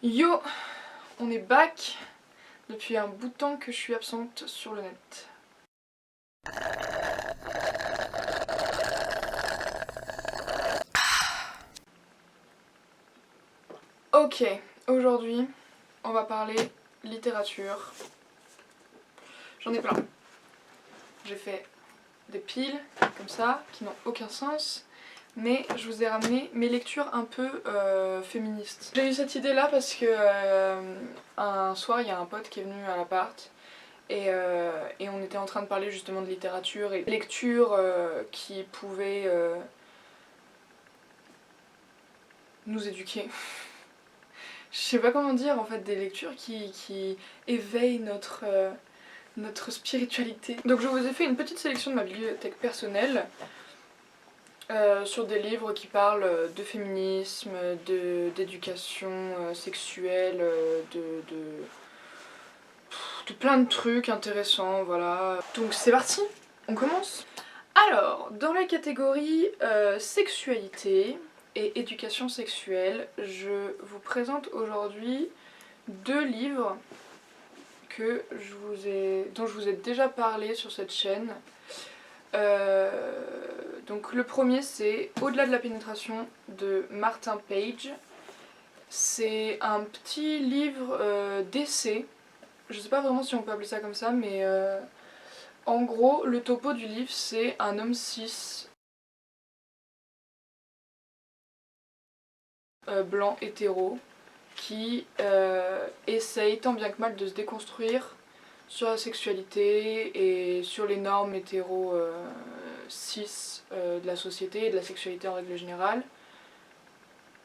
Yo, on est back depuis un bout de temps que je suis absente sur le net. Ok, aujourd'hui on va parler littérature. J'en ai plein. J'ai fait des piles comme ça qui n'ont aucun sens. Mais je vous ai ramené mes lectures un peu féministes. J'ai eu cette idée là parce que un soir il y a un pote qui est venu à l'appart et on était en train de parler justement de littérature et lectures qui pouvaient nous éduquer. Je sais pas comment dire, en fait, des lectures qui éveillent notre spiritualité. Donc je vous ai fait une petite sélection de ma bibliothèque personnelle. Sur des livres qui parlent de féminisme, d'éducation sexuelle, de plein de trucs intéressants, voilà. Donc c'est parti, on commence. Alors, dans la catégorie sexualité et éducation sexuelle, je vous présente aujourd'hui deux livres dont je vous ai déjà parlé sur cette chaîne. Donc le premier c'est Au-delà de la pénétration de Martin Page. C'est un petit livre d'essai, je sais pas vraiment si on peut appeler ça comme ça, mais en gros le topo du livre c'est un homme cis, blanc hétéro, qui essaye tant bien que mal de se déconstruire sur la sexualité et sur les normes hétéro cis de la société et de la sexualité en règle générale,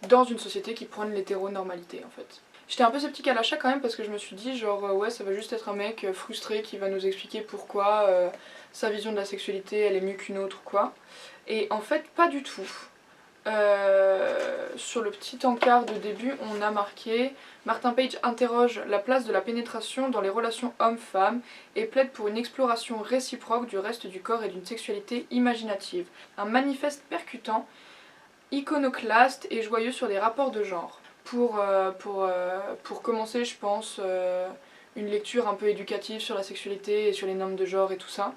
dans une société qui prône l'hétéronormalité en fait. J'étais un peu sceptique à l'achat quand même parce que je me suis dit genre ouais ça va juste être un mec frustré qui va nous expliquer pourquoi sa vision de la sexualité elle est mieux qu'une autre quoi. Et en fait pas du tout. Sur le petit encart de début on a marqué Martin Page interroge la place de la pénétration dans les relations hommes-femmes et plaide pour une exploration réciproque du reste du corps et d'une sexualité imaginative. Un manifeste percutant, iconoclaste et joyeux sur les rapports de genre. Pour commencer je pense une lecture un peu éducative sur la sexualité et sur les normes de genre et tout ça.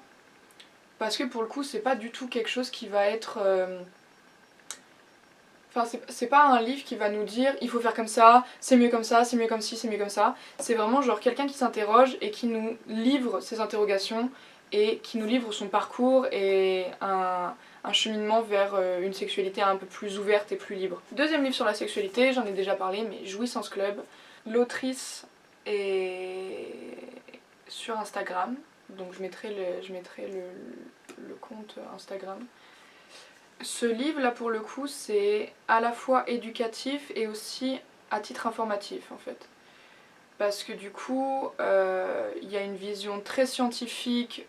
Parce que pour le coup c'est pas du tout quelque chose qui va être... Enfin, c'est pas un livre qui va nous dire il faut faire comme ça, c'est mieux comme ça, c'est mieux comme ci, c'est mieux comme ça. C'est vraiment genre quelqu'un qui s'interroge et qui nous livre ses interrogations et qui nous livre son parcours et un cheminement vers une sexualité un peu plus ouverte et plus libre. Deuxième livre sur la sexualité, j'en ai déjà parlé, mais Jouissance Club. L'autrice est sur Instagram, donc je mettrai le compte Instagram. Ce livre là pour le coup c'est à la fois éducatif et aussi à titre informatif en fait. Parce que du coup il y a une vision très scientifique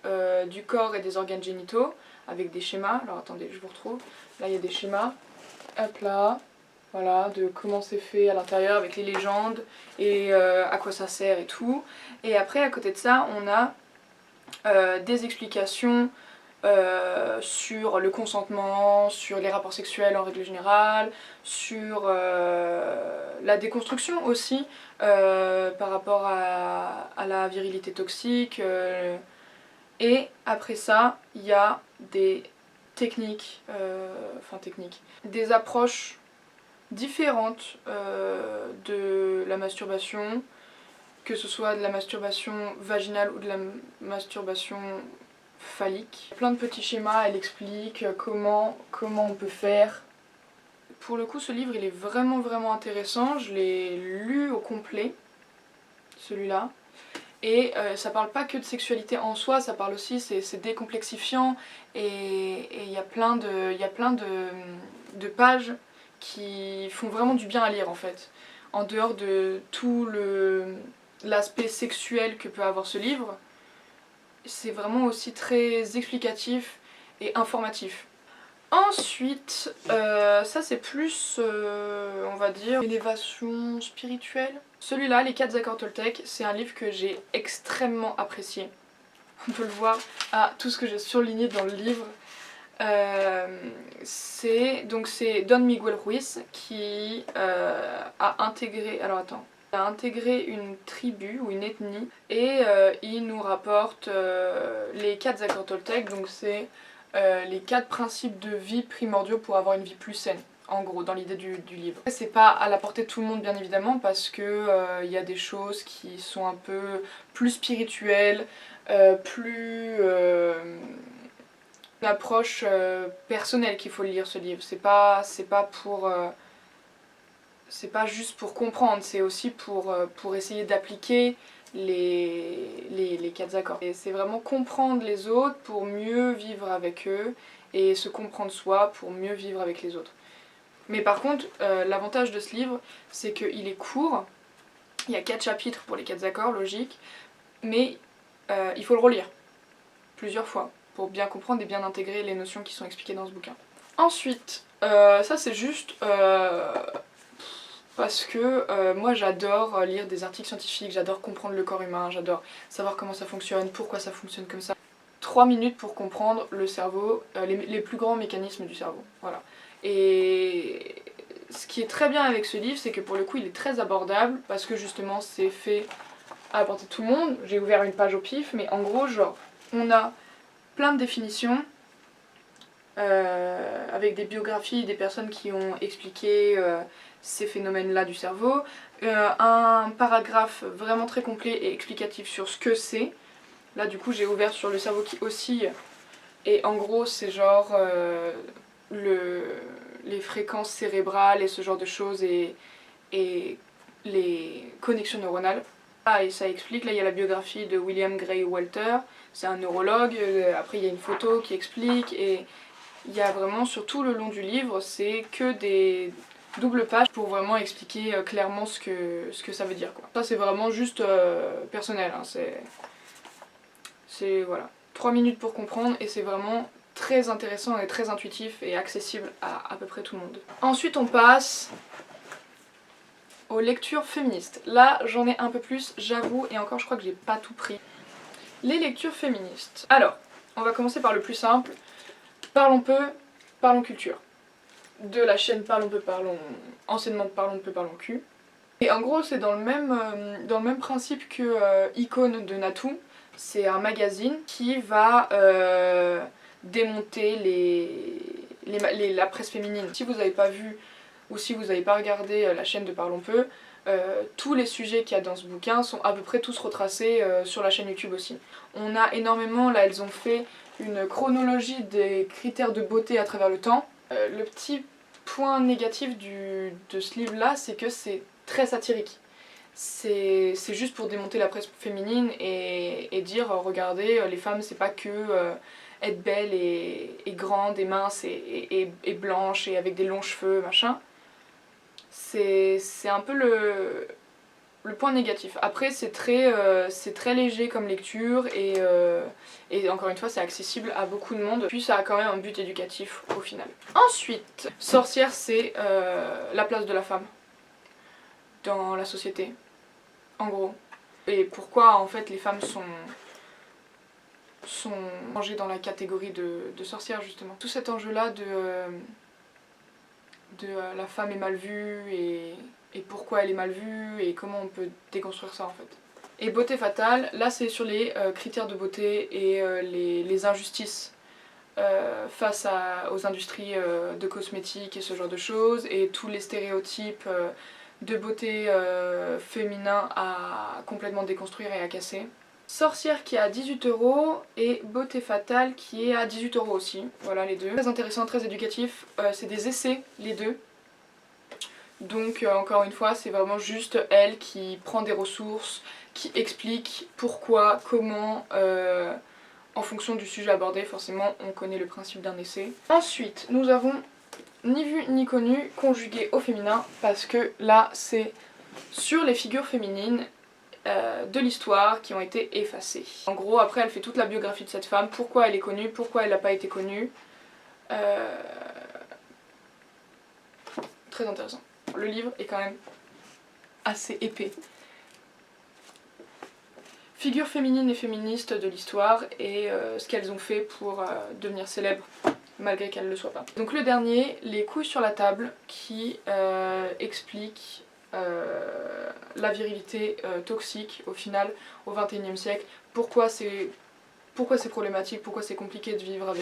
du corps et des organes génitaux avec des schémas. Alors attendez je vous retrouve. Là il y a des schémas. Hop là. Voilà, de comment c'est fait à l'intérieur avec les légendes et à quoi ça sert et tout. Et après à côté de ça on a des explications sur le consentement, sur les rapports sexuels en règle générale, sur la déconstruction aussi par rapport à la virilité toxique. Et après ça, il y a des techniques, des approches différentes de la masturbation, que ce soit de la masturbation vaginale ou de la masturbation phallique. Plein de petits schémas, elle explique comment on peut faire. Pour le coup ce livre il est vraiment intéressant, je l'ai lu au complet, celui-là. Et ça parle pas que de sexualité en soi, ça parle aussi, c'est décomplexifiant et il y a plein de pages qui font vraiment du bien à lire en fait. En dehors de tout l'aspect sexuel que peut avoir ce livre, c'est vraiment aussi très explicatif et informatif. Ensuite, ça c'est plus, on va dire, élévation spirituelle. Celui-là, Les 4 accords Toltec, c'est un livre que j'ai extrêmement apprécié. On peut le voir à tout ce que j'ai surligné dans le livre. C'est Don Miguel Ruiz qui a intégré... Alors attends. a intégré une tribu ou une ethnie et il nous rapporte les 4 accords Toltec, donc c'est les 4 principes de vie primordiaux pour avoir une vie plus saine. En gros, dans l'idée du livre. C'est pas à la portée de tout le monde bien évidemment parce que y a des choses qui sont un peu plus spirituelles, plus une approche personnelle qu'il faut lire ce livre. C'est pas pour c'est pas juste pour comprendre, c'est aussi pour essayer d'appliquer les 4 accords. Et c'est vraiment comprendre les autres pour mieux vivre avec eux et se comprendre soi pour mieux vivre avec les autres. Mais par contre, l'avantage de ce livre, c'est qu'il est court, il y a 4 chapitres pour les 4 accords, logique, mais il faut le relire plusieurs fois pour bien comprendre et bien intégrer les notions qui sont expliquées dans ce bouquin. Ensuite, ça c'est juste parce que moi j'adore lire des articles scientifiques, j'adore comprendre le corps humain, j'adore savoir comment ça fonctionne, pourquoi ça fonctionne comme ça. 3 minutes pour comprendre le cerveau, les plus grands mécanismes du cerveau, voilà. Et ce qui est très bien avec ce livre, c'est que pour le coup il est très abordable parce que justement c'est fait à la portée de tout le monde. J'ai ouvert une page au pif, mais en gros genre on a plein de définitions avec des biographies des personnes qui ont expliqué ces phénomènes-là du cerveau, un paragraphe vraiment très complet et explicatif sur ce que c'est. Là du coup j'ai ouvert sur le cerveau qui oscille et en gros c'est genre les fréquences cérébrales et ce genre de choses et les connexions neuronales. Ah, et ça explique, là il y a la biographie de William Gray Walter, c'est un neurologue, après il y a une photo qui explique et il y a vraiment sur tout le long du livre, c'est que des doubles pages pour vraiment expliquer clairement ce que ça veut dire, quoi. Ça c'est vraiment juste personnel, hein, c'est voilà, 3 minutes pour comprendre et c'est vraiment très intéressant et très intuitif et accessible à peu près tout le monde. Ensuite on passe aux lectures féministes. Là j'en ai un peu plus, j'avoue, et encore je crois que j'ai pas tout pris. Les lectures féministes. Alors, on va commencer par le plus simple. Parlons peu, parlons culture. De la chaîne Parlons peu, parlons enseignement Parlons peu, parlons cul. Et en gros c'est dans le même principe que Icône de Natou. C'est un magazine qui va démonter la presse féminine. Si vous n'avez pas vu ou si vous n'avez pas regardé la chaîne de Parlons peu, tous les sujets qu'il y a dans ce bouquin sont à peu près tous retracés sur la chaîne YouTube aussi. On a énormément, là elles ont fait une chronologie des critères de beauté à travers le temps. Le petit point négatif de ce livre là, c'est que c'est très satirique. C'est juste pour démonter la presse féminine et dire regardez, les femmes c'est pas que être belle et grande et mince et blanche et avec des longs cheveux machin. C'est un peu le point négatif. Après c'est très léger comme lecture et encore une fois c'est accessible à beaucoup de monde. Puis ça a quand même un but éducatif au final. Ensuite, Sorcière, c'est la place de la femme dans la société. En gros. Et pourquoi en fait les femmes sont rangées dans la catégorie de sorcières justement. Tout cet enjeu là de la femme est mal vue et pourquoi elle est mal vue et comment on peut déconstruire ça en fait. Et Beauté fatale, là c'est sur les critères de beauté et les injustices face aux industries de cosmétiques et ce genre de choses et tous les stéréotypes de beauté féminin à complètement déconstruire et à casser. Sorcière qui est à 18€ et Beauté fatale qui est à 18€ aussi, voilà les deux. Très intéressant, très éducatif, c'est des essais les deux. Donc encore une fois c'est vraiment juste elle qui prend des ressources, qui explique pourquoi, comment, en fonction du sujet abordé, forcément on connaît le principe d'un essai. Ensuite nous avons Ni vu ni connu conjugué au féminin parce que là c'est sur les figures féminines de l'histoire qui ont été effacées. En gros après elle fait toute la biographie de cette femme, pourquoi elle est connue, pourquoi elle n'a pas été connue. Très intéressant. Le livre est quand même assez épais. Figures féminines et féministes de l'histoire et ce qu'elles ont fait pour devenir célèbres malgré qu'elles ne le soient pas. Donc le dernier, Les couilles sur la table, qui explique la virilité toxique au final au XXIe siècle, pourquoi c'est problématique, pourquoi c'est compliqué de vivre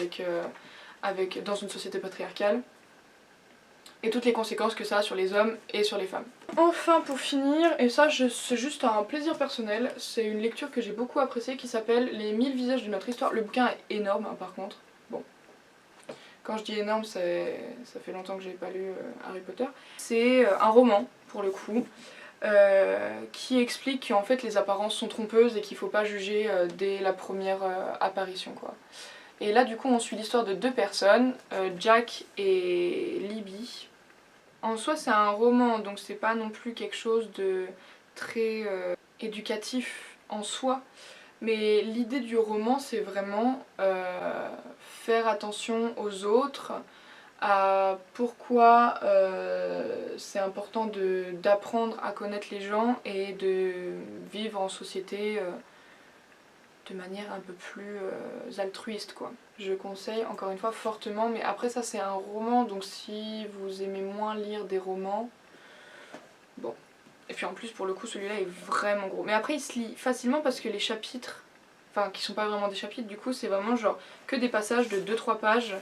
dans une société patriarcale, et toutes les conséquences que ça a sur les hommes et sur les femmes. Enfin pour finir, et ça c'est juste un plaisir personnel, c'est une lecture que j'ai beaucoup appréciée qui s'appelle Les 1000 visages de notre histoire. Le bouquin est énorme hein, par contre, bon. Quand je dis énorme, ça fait longtemps que j'ai pas lu Harry Potter. C'est un roman pour le coup, qui explique qu'en fait les apparences sont trompeuses et qu'il faut pas juger dès la première apparition quoi. Et là du coup on suit l'histoire de deux personnes, Jack et Libby. En soi c'est un roman donc c'est pas non plus quelque chose de très éducatif en soi, mais l'idée du roman c'est vraiment faire attention aux autres, à pourquoi c'est important d'apprendre à connaître les gens et de vivre en société de manière un peu plus altruiste quoi. Je conseille encore une fois fortement, mais après ça c'est un roman donc si vous aimez moins lire des romans, bon. Et puis en plus pour le coup celui-là est vraiment gros. Mais après il se lit facilement parce que les chapitres, enfin qui sont pas vraiment des chapitres du coup c'est vraiment genre que des passages de 2-3 pages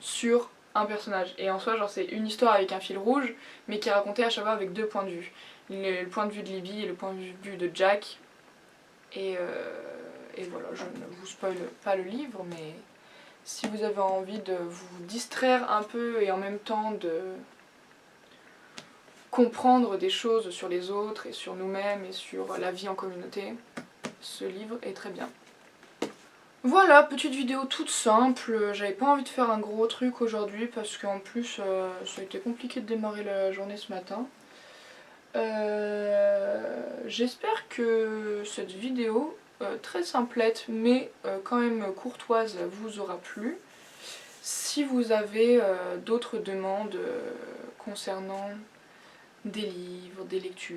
sur un personnage. Et en soi genre c'est une histoire avec un fil rouge mais qui est racontée à chaque fois avec deux points de vue. Le point de vue de Libby et le point de vue de Jack. Et voilà, je ne vous spoil pas le livre, mais si vous avez envie de vous distraire un peu et en même temps de comprendre des choses sur les autres et sur nous-mêmes et sur la vie en communauté, ce livre est très bien. Voilà, petite vidéo toute simple, j'avais pas envie de faire un gros truc aujourd'hui parce qu'en plus ça a été compliqué de démarrer la journée ce matin. J'espère que cette vidéo très simplette mais quand même courtoise vous aura plu. Si vous avez d'autres demandes concernant des livres, des lectures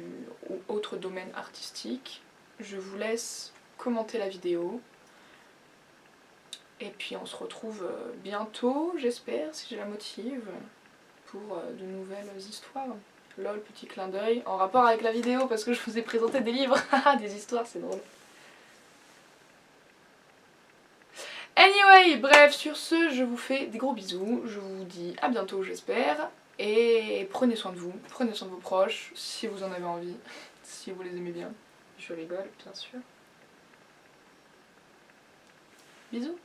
ou autres domaines artistiques, je vous laisse commenter la vidéo. Et puis on se retrouve bientôt, j'espère, si j'ai la motive, pour de nouvelles histoires. Lol, petit clin d'œil, en rapport avec la vidéo parce que je vous ai présenté des livres, des histoires, c'est drôle. Anyway, bref, sur ce, je vous fais des gros bisous, je vous dis à bientôt j'espère, et prenez soin de vous, prenez soin de vos proches, si vous en avez envie, si vous les aimez bien. Je rigole, bien sûr. Bisous.